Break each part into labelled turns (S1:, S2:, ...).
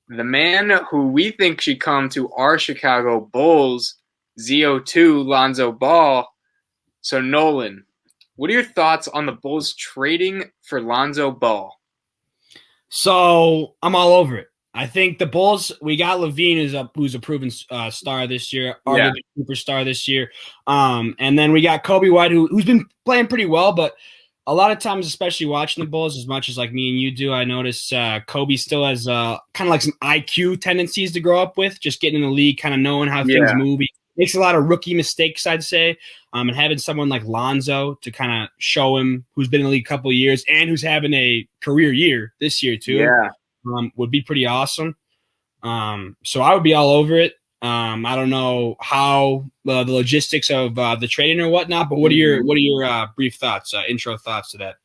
S1: the man who we think should come to our Chicago Bulls, ZO2 Lonzo Ball. So, Nolan, what are your thoughts on the Bulls trading for Lonzo Ball?
S2: So I'm all over it. I think the Bulls. We got Levine, who's a proven star this year, arguably superstar this year. And then we got Kobe White, who's been playing pretty well, but a lot of times, especially watching the Bulls, as much as like me and you do, I notice Kobe still has kind of like some IQ tendencies to grow up with, just getting in the league, kind of knowing how things move. He makes a lot of rookie mistakes, I'd say. And having someone like Lonzo to kind of show him, who's been in the league a couple of years and who's having a career year this year too, would be pretty awesome. So I would be all over it. I don't know how the logistics of the trading or whatnot, but what are your brief thoughts, intro thoughts to that?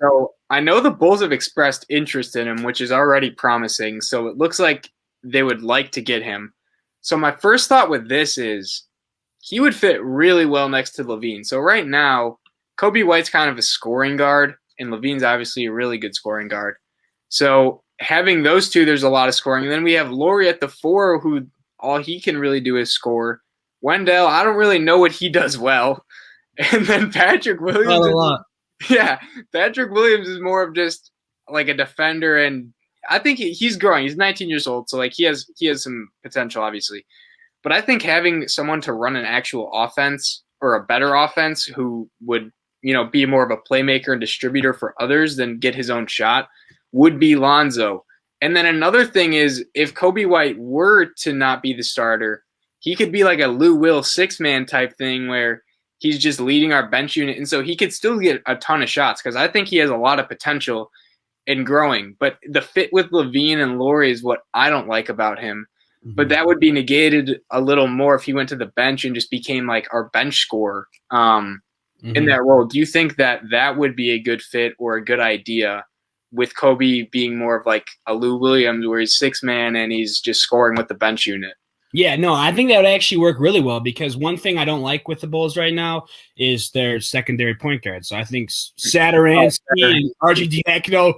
S1: So I know the Bulls have expressed interest in him, which is already promising. So it looks like they would like to get him. So my first thought with this is he would fit really well next to Levine. So right now, Kobe White's kind of a scoring guard, and Levine's obviously a really good scoring guard. So having those two, there's a lot of scoring. And then we have Laurie at the 4, who all he can really do is score. Wendell, I don't really know what he does well. And then Patrick Williams. Patrick Williams is more of just like a defender, and I think he's growing. He's 19 years old, so like he has some potential, obviously. But I think having someone to run an actual offense or a better offense who would, be more of a playmaker and distributor for others than get his own shot would be Lonzo. And then another thing is, if Kobe White were to not be the starter, he could be like a Lou Will 6-man type thing where he's just leading our bench unit. And so he could still get a ton of shots because I think he has a lot of potential in growing. But the fit with Levine and Laurie is what I don't like about him. Mm-hmm. But that would be negated a little more if he went to the bench and just became like our bench scorer in that role. Do you think that would be a good fit or a good idea, with Kobe being more of like a Lou Williams where he's 6-man and he's just scoring with the bench unit?
S2: Yeah, no, I think that would actually work really well because one thing I don't like with the Bulls right now is their secondary point guard. So I think Satoransky and RJ Diacono,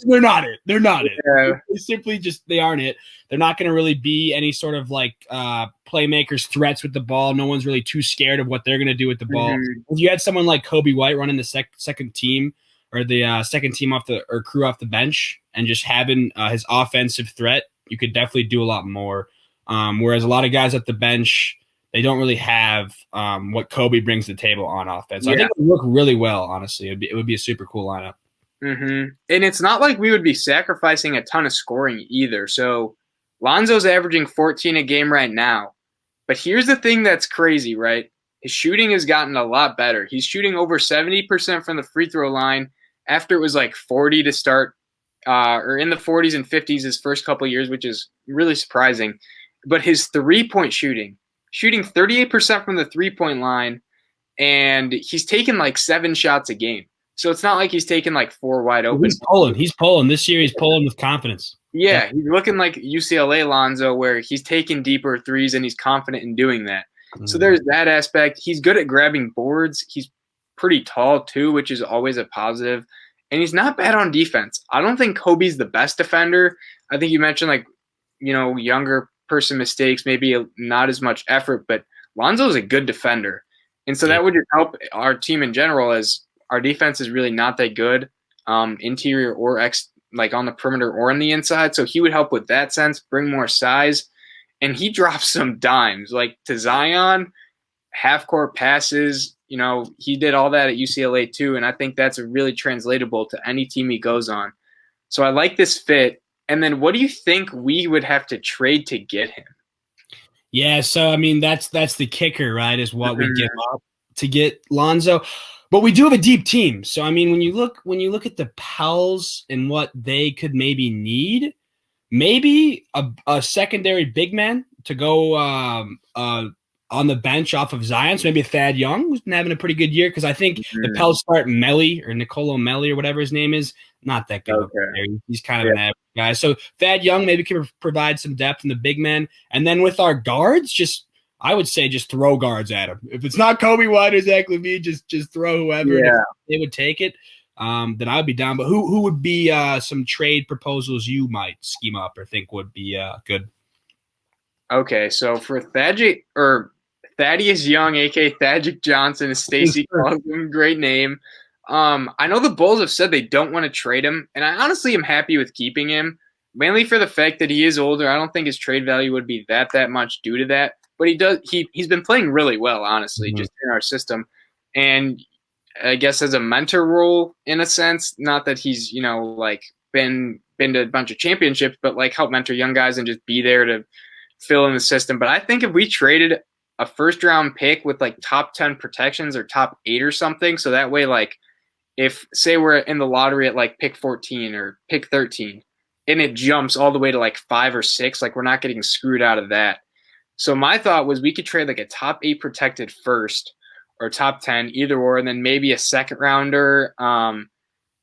S2: they're not it. They're not it. Yeah. They simply they aren't it. They're not going to really be any sort of like playmakers, threats with the ball. No one's really too scared of what they're going to do with the ball. If you had someone like Kobe White running the second team or the second team crew off the bench and just having his offensive threat, you could definitely do a lot more. Whereas a lot of guys at the bench, they don't really have what Kobe brings to the table on offense. So I think it would work really well, honestly. It would be a super cool lineup.
S1: Mm-hmm. And it's not like we would be sacrificing a ton of scoring either. So Lonzo's averaging 14 a game right now. But here's the thing that's crazy, right? His shooting has gotten a lot better. He's shooting over 70% from the free throw line after it was like 40 to start, or in the 40s and 50s his first couple of years, which is really surprising. But his three-point shooting 38% from the three-point line, and he's taken like 7 shots a game. So it's not like he's taking like 4 wide open.
S2: He's pulling. This year he's pulling with confidence.
S1: Yeah, he's looking like UCLA Lonzo where he's taking deeper threes and he's confident in doing that. Mm-hmm. So there's that aspect. He's good at grabbing boards. He's pretty tall too, which is always a positive. And he's not bad on defense. I don't think Kobe's the best defender. I think you mentioned like, younger person mistakes, maybe not as much effort, but Lonzo's a good defender. And so that would just help our team in general, as our defense is really not that good, interior or like on the perimeter or on the inside. So he would help with that sense, bring more size. And he drops some dimes, like to Zion, half-court passes. He did all that at UCLA too, and I think that's really translatable to any team he goes on. So I like this fit. And then what do you think we would have to trade to get him?
S2: Yeah, so I mean that's the kicker, right? Is what we give up to get Lonzo. But we do have a deep team. So I mean when you look at the Pels and what they could maybe need, maybe a secondary big man to go on the bench off of Zion. So maybe Thad Young, who's been having a pretty good year, because I think the Pels start Melly or Nicolo Melly or whatever his name is, not that good. Okay. He's kind of an average guy. So Thad Young maybe can provide some depth in the big men. And then with our guards, I would say just throw guards at him. If it's not Kobe White or Zach LaVine, just throw whoever.
S1: Yeah.
S2: They would take it. then I would be down. But who would be some trade proposals you might scheme up or think would be good?
S1: Okay, so for Thaddeus Young, aka Thaddeus Johnson, as Stacy calls him, great name. I know the Bulls have said they don't want to trade him, and I honestly am happy with keeping him, mainly for the fact that he is older. I don't think his trade value would be that much due to that, but he's been playing really well, honestly, just in our system, and I guess as a mentor role in a sense, not that he's like been to a bunch of championships, but like help mentor young guys and just be there to fill in the system. But I think if we traded a first round pick with like top 10 protections or top 8 or something, so that way, like if say we're in the lottery at like pick 14 or pick 13 and it jumps all the way to like 5 or 6, like we're not getting screwed out of that. So my thought was we could trade like a top 8 protected first or top 10, either or, and then maybe a second rounder. And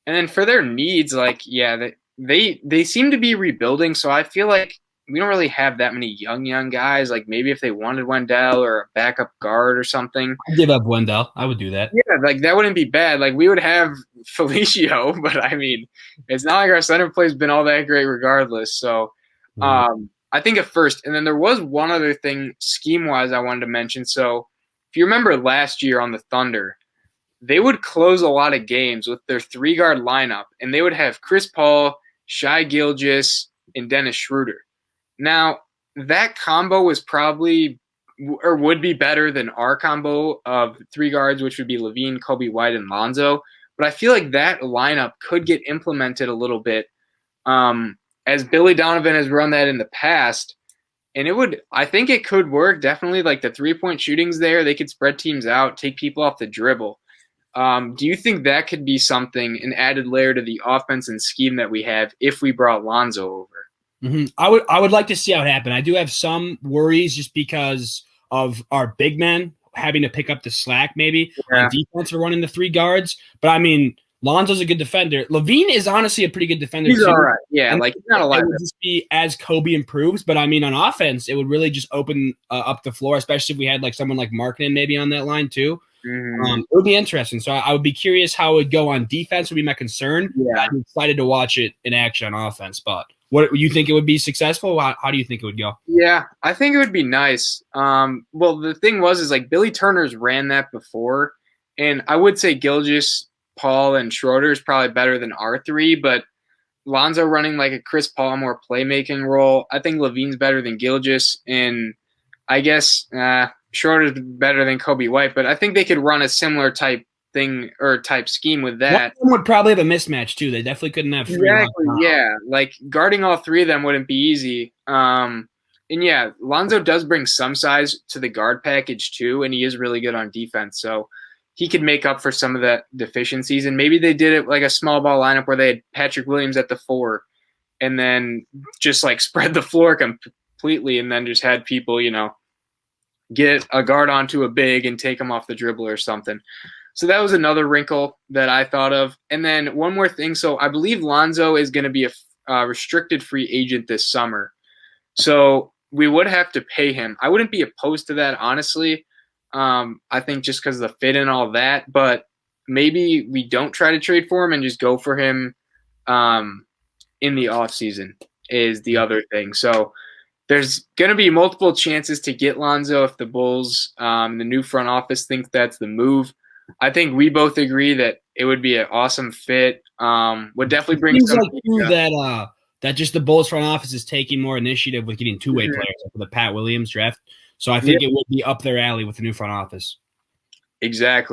S1: then for their needs, like, yeah, they seem to be rebuilding. So I feel like we don't really have that many young guys. Like maybe if they wanted Wendell or a backup guard or something.
S2: I'd give up Wendell. I would do that.
S1: Yeah, like that wouldn't be bad. Like we would have Felicio, but I mean, it's not like our center play's been all that great regardless. So I think at first, and then there was one other thing scheme-wise I wanted to mention. So if you remember last year on the Thunder, they would close a lot of games with their 3-guard lineup, and they would have Chris Paul, Shai Gilgeous, and Dennis Schroeder. Now, that combo was probably or would be better than our combo of 3 guards, which would be Levine, Kobe White, and Lonzo. But I feel like that lineup could get implemented a little bit as Billy Donovan has run that in the past. And I think it could work. Definitely like the 3-point shooting's there. They could spread teams out, take people off the dribble. Do you think that could be something, an added layer to the offense and scheme that we have if we brought Lonzo over?
S2: Mm-hmm. I would like to see how it happen. I do have some worries just because of our big men having to pick up the slack maybe on defense for running the 3 guards. But I mean, Lonzo's a good defender. Levine is honestly a pretty good defender.
S1: He's
S2: too.
S1: all right. Yeah,
S2: and
S1: like he's not a lot.
S2: It would just be as Kobe improves. But I mean, on offense, it would really just open up the floor, especially if we had like someone like Markkanen maybe on that line too. It would be interesting. So I would be curious how it would go on defense would be my concern.
S1: Yeah.
S2: I'm excited to watch it in action on offense. But what you think it would be successful? How do you think it would go?
S1: Yeah, I think it would be nice. Well, the thing is like Billy Turner's ran that before, and I would say Gilgeous, Paul, and Schroeder is probably better than our 3, but Lonzo running like a Chris Paul more playmaking role. I think Levine's better than Gilgeous, and I guess Schroeder's better than Kobe White, but I think they could run a similar type thing or type scheme with that.
S2: One of them would probably have a mismatch too. They definitely couldn't have 3.
S1: Exactly, yeah. Like guarding all 3 of them wouldn't be easy. And yeah, Lonzo does bring some size to the guard package too, and he is really good on defense. So he could make up for some of the deficiencies. And maybe they did it like a small ball lineup where they had Patrick Williams at the 4 and then just like spread the floor completely and then just had people, get a guard onto a big and take them off the dribble or something. So that was another wrinkle that I thought of. And then one more thing. So I believe Lonzo is going to be a restricted free agent this summer. So we would have to pay him. I wouldn't be opposed to that, honestly. I think just because of the fit and all that. But maybe we don't try to trade for him and just go for him in the offseason is the other thing. So there's going to be multiple chances to get Lonzo if the Bulls, the new front office, think that's the move. I think we both agree that it would be an awesome fit. Would definitely bring some.
S2: Like that just the Bulls front office is taking more initiative with getting 2-way players for the Pat Williams draft. So I think it would be up their alley with the new front office.
S1: Exactly.